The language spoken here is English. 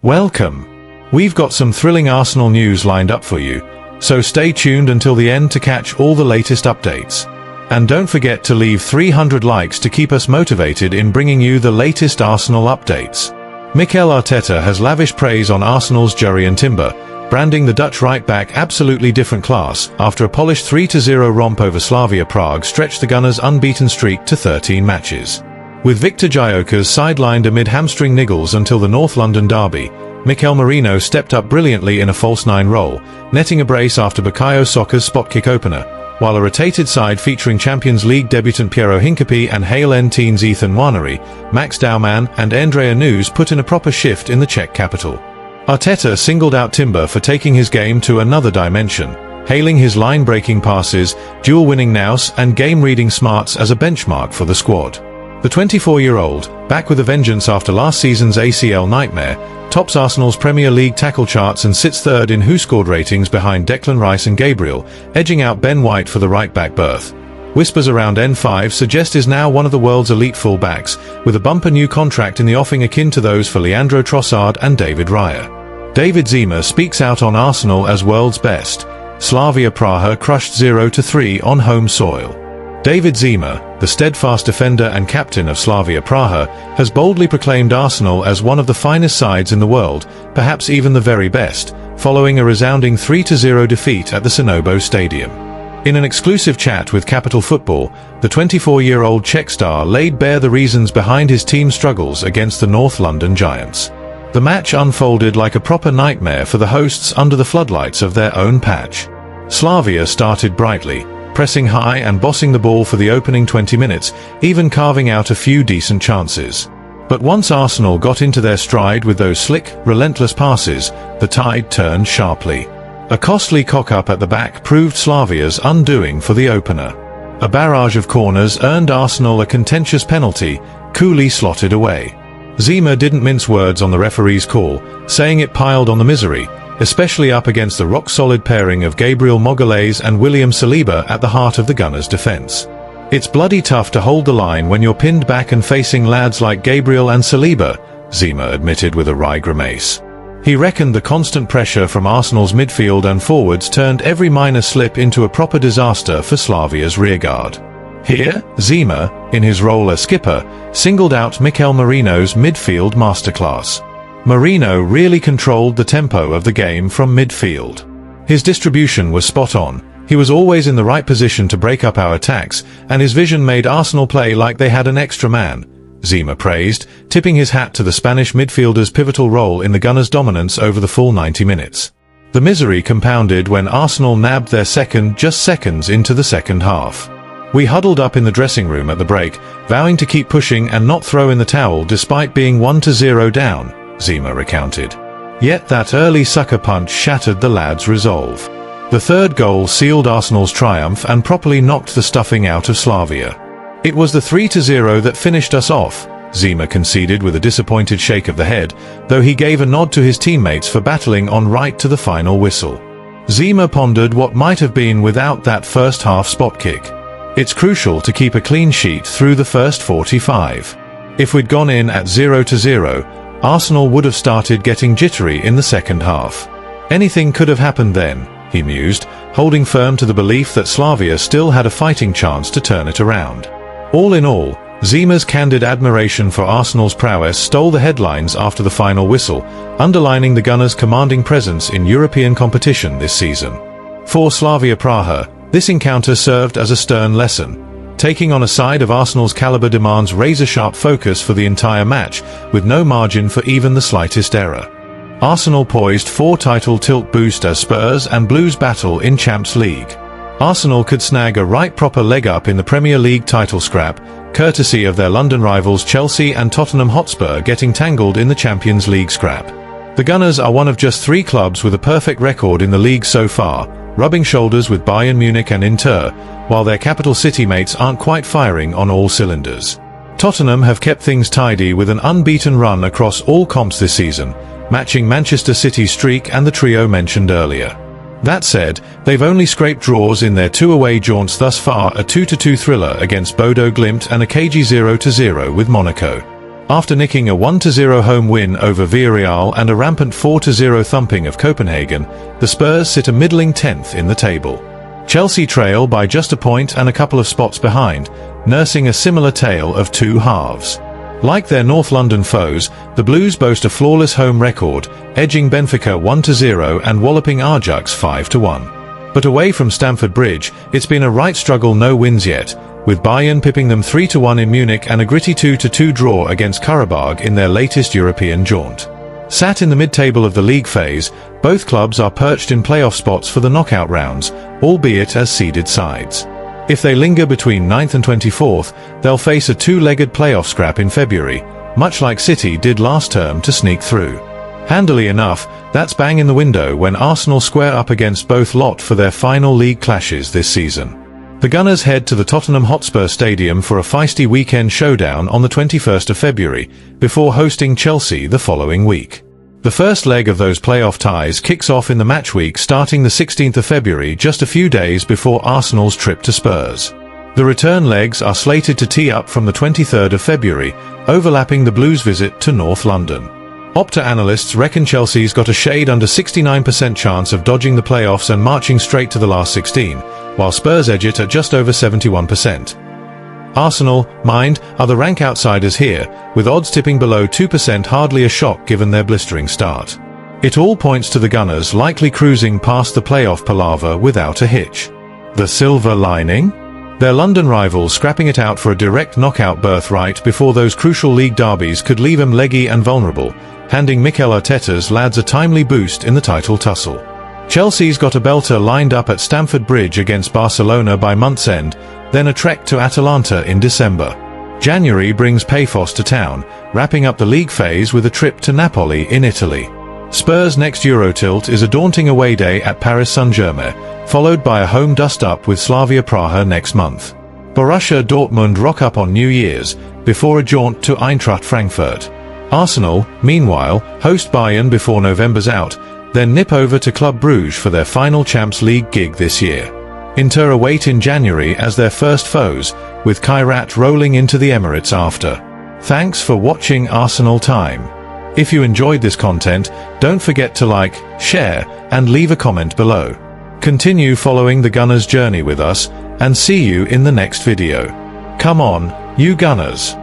Welcome. We've got some thrilling Arsenal news lined up for you, so stay tuned until the end to catch all the latest updates. And don't forget to leave 300 likes to keep us motivated in bringing you the latest Arsenal updates. Mikel Arteta has lavished praise on Arsenal's Jurrien Timber, branding the Dutch right-back absolutely different class after a polished 3-0 romp over Slavia Prague stretched the Gunners' unbeaten streak to 13 matches. With Victor Gyökeres sidelined amid hamstring niggles until the North London derby, Merino stepped up brilliantly in a false nine role, netting a brace after Bukayo Saka's spot kick opener, while a rotated side featuring Champions League debutant Piero Hincapié and Hale N-Teen's Ethan Nwaneri, Max Dauman and Andrea News put in a proper shift in the Czech capital. Arteta singled out Timber for taking his game to another dimension, hailing his line-breaking passes, duel-winning nous and game-reading smarts as a benchmark for the squad. The 24-year-old, back with a vengeance after last season's ACL nightmare, tops Arsenal's Premier League tackle charts and sits third in WhoScored ratings behind Declan Rice and Gabriel, edging out Ben White for the right-back berth. Whispers around N5 suggest is now one of the world's elite full-backs, with a bumper new contract in the offing akin to those for Leandro Trossard and David Raya. David Zima speaks out on Arsenal as world's best. Slavia Praha crushed 0-3 on home soil. David Zima, the steadfast defender and captain of Slavia Praha, has boldly proclaimed Arsenal as one of the finest sides in the world, perhaps even the very best, following a resounding 3-0 defeat at the Sinobo Stadium. In an exclusive chat with Capital Football, the 24-year-old Czech star laid bare the reasons behind his team's struggles against the North London Giants. The match unfolded like a proper nightmare for the hosts under the floodlights of their own patch. Slavia started brightly, pressing high and bossing the ball for the opening 20 minutes, even carving out a few decent chances. But once Arsenal got into their stride with those slick, relentless passes, the tide turned sharply. A costly cock-up at the back proved Slavia's undoing for the opener. A barrage of corners earned Arsenal a contentious penalty, coolly slotted away. Zima didn't mince words on the referee's call, saying it piled on the misery, especially up against the rock-solid pairing of Gabriel Magalhaes and William Saliba at the heart of the Gunners' defence. It's bloody tough to hold the line when you're pinned back and facing lads like Gabriel and Saliba, Zima admitted with a wry grimace. He reckoned the constant pressure from Arsenal's midfield and forwards turned every minor slip into a proper disaster for Slavia's rearguard. Here, Zima, in his role as skipper, singled out Mikel Merino's midfield masterclass. Merino really controlled the tempo of the game from midfield. His distribution was spot on, he was always in the right position to break up our attacks, and his vision made Arsenal play like they had an extra man, Zima praised, tipping his hat to the Spanish midfielder's pivotal role in the Gunners' dominance over the full 90 minutes. The misery compounded when Arsenal nabbed their second just seconds into the second half. We huddled up in the dressing room at the break, vowing to keep pushing and not throw in the towel despite being 1-0 down, Zima recounted. Yet that early sucker punch shattered the lads' resolve. The third goal sealed Arsenal's triumph and properly knocked the stuffing out of Slavia. It was the 3-0 that finished us off, Zima conceded with a disappointed shake of the head, though he gave a nod to his teammates for battling on right to the final whistle. Zima pondered what might have been without that first half spot kick. It's crucial to keep a clean sheet through the first 45. If we'd gone in at 0-0, Arsenal would have started getting jittery in the second half. Anything could have happened then, he mused, holding firm to the belief that Slavia still had a fighting chance to turn it around. All in all, Zima's candid admiration for Arsenal's prowess stole the headlines after the final whistle, underlining the Gunners' commanding presence in European competition this season. For Slavia Praha, this encounter served as a stern lesson. Taking on a side of Arsenal's caliber demands razor-sharp focus for the entire match, with no margin for even the slightest error. Arsenal poised for title tilt boost as Spurs and Blues battle in Champions League. Arsenal could snag a right proper leg up in the Premier League title scrap, courtesy of their London rivals Chelsea and Tottenham Hotspur getting tangled in the Champions League scrap. The Gunners are one of just 3 clubs with a perfect record in the league so far, rubbing shoulders with Bayern Munich and Inter, while their capital city mates aren't quite firing on all cylinders. Tottenham have kept things tidy with an unbeaten run across all comps this season, matching Manchester City's streak and the trio mentioned earlier. That said, they've only scraped draws in their 2 away jaunts thus far, a 2-2 thriller against Bodo Glimt and a cagey 0-0 with Monaco. After nicking a 1-0 home win over Villarreal and a rampant 4-0 thumping of Copenhagen, the Spurs sit a middling 10th in the table. Chelsea trail by just a point and a couple of spots behind, nursing a similar tale of two halves. Like their North London foes, the Blues boast a flawless home record, edging Benfica 1-0 and walloping Ajax 5-1. But away from Stamford Bridge, it's been a right struggle, no wins yet, with Bayern pipping them 3-1 in Munich and a gritty 2-2 draw against Karabakh in their latest European jaunt. Sat in the mid-table of the league phase, both clubs are perched in playoff spots for the knockout rounds, albeit as seeded sides. If they linger between 9th and 24th, they'll face a two-legged playoff scrap in February, much like City did last term to sneak through. Handily enough, that's bang in the window when Arsenal square up against both lot for their final league clashes this season. The Gunners head to the Tottenham Hotspur Stadium for a feisty weekend showdown on the 21st of February, before hosting Chelsea the following week. The first leg of those playoff ties kicks off in the match week starting the 16th of February, just a few days before Arsenal's trip to Spurs. The return legs are slated to tee up from the 23rd of February, overlapping the Blues' visit to North London. Opta analysts reckon Chelsea's got a shade under 69% chance of dodging the playoffs and marching straight to the last 16, while Spurs edge it at just over 71%. Arsenal, mind, are the rank outsiders here, with odds tipping below 2%, hardly a shock given their blistering start. It all points to the Gunners likely cruising past the playoff palaver without a hitch. The silver lining? Their London rivals scrapping it out for a direct knockout berth right before those crucial league derbies could leave them leggy and vulnerable, handing Mikel Arteta's lads a timely boost in the title tussle. Chelsea's got a belter lined up at Stamford Bridge against Barcelona by month's end, then a trek to Atalanta in December. January brings Paphos to town, wrapping up the league phase with a trip to Napoli in Italy. Spurs' next Euro tilt is a daunting away day at Paris Saint-Germain, followed by a home dust-up with Slavia Praha next month. Borussia Dortmund rock up on New Year's, before a jaunt to Eintracht Frankfurt. Arsenal, meanwhile, host Bayern before November's out, then nip over to Club Brugge for their final Champions League gig this year. Inter await in January as their first foes, with Kairat rolling into the Emirates after. Thanks for watching Arsenal Time. If you enjoyed this content, don't forget to like, share, and leave a comment below. Continue following the Gunners' journey with us, and see you in the next video. Come on, you Gunners!